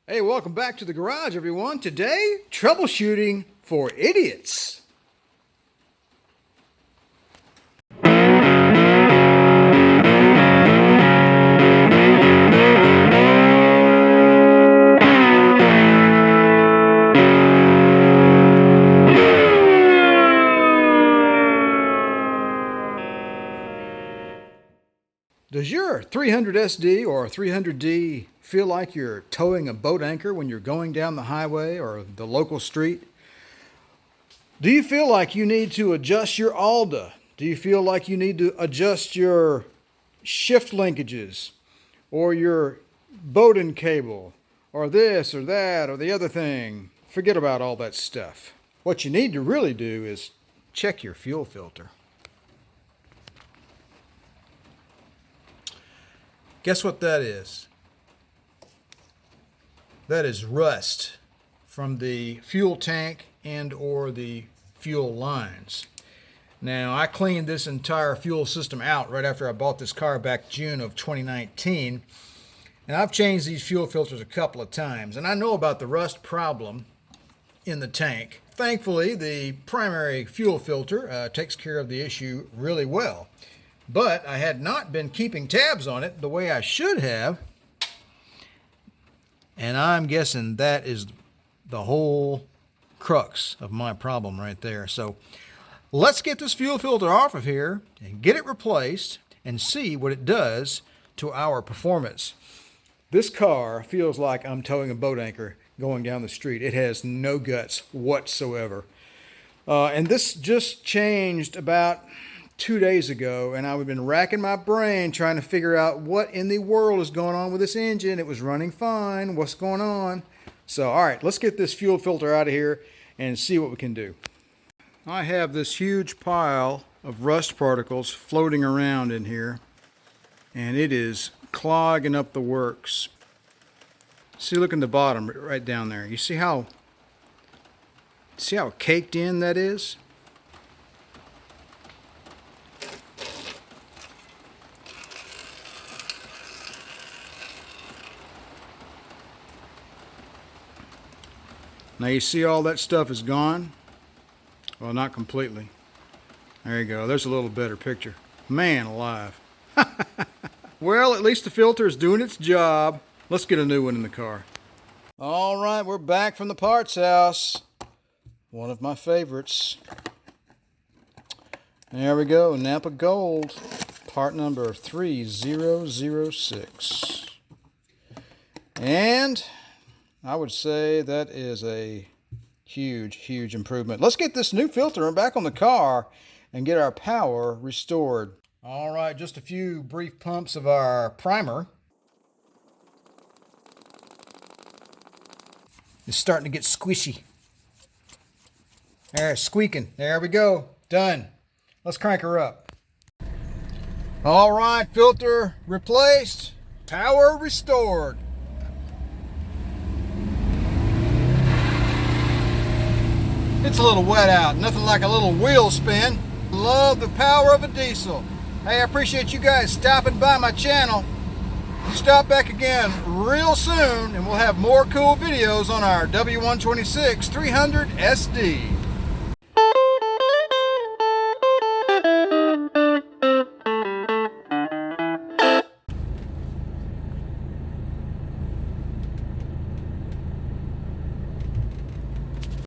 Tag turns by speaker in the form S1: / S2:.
S1: Hey, welcome back to the garage, everyone. Today, troubleshooting for idiots. Does your 300 SD or 300D feel like you're towing a boat anchor when you're going down the highway or the local street? Do you feel like you need to adjust your ALDA? Do you feel like you need to adjust your shift linkages or your Bowden cable or this or that or the other thing? Forget about all that stuff. What you need to really do is check your fuel filter. Guess what that is? That is rust from the fuel tank and or the fuel lines. Now, I cleaned this entire fuel system out right after I bought this car back June of 2019. And I've changed these fuel filters a couple of times. And I know about the rust problem in the tank. Thankfully, the primary fuel filter takes care of the issue really well. But I had not been keeping tabs on it the way I should have. And I'm guessing that is the whole crux of my problem right there. So let's get this fuel filter off of here and get it replaced and see what it does to our performance. This car feels like I'm towing a boat anchor going down the street. It has no guts whatsoever. And this just changed about 2 days ago, and I've been racking my brain trying to figure out what in the world is going on with this engine. It was running fine. What's going on? So, all right, let's get this fuel filter out of here and see what we can do. I have this huge pile of rust particles floating around in here, and it is clogging up the works. See, look in the bottom right down there. You see how caked in that is? Now you see all that stuff is gone? Well, not completely. There you go. There's a little better picture. Man alive. Well, at least the filter is doing its job. Let's get a new one in the car. All right, we're back from the parts house. One of my favorites. There we go. Napa Gold. Part number 3006. And I would say that is a huge improvement. Let's get this new filter back on the car and get our power restored. All right, just a few brief pumps of our primer. It's starting to get squishy. There, squeaking. There we go. Done. Let's crank her up. All right, filter replaced. Power restored. It's a little wet out, nothing like a little wheel spin. Love the power of a diesel. Hey, I appreciate you guys stopping by my channel. Stop back again real soon and we'll have more cool videos on our W126 300 SD.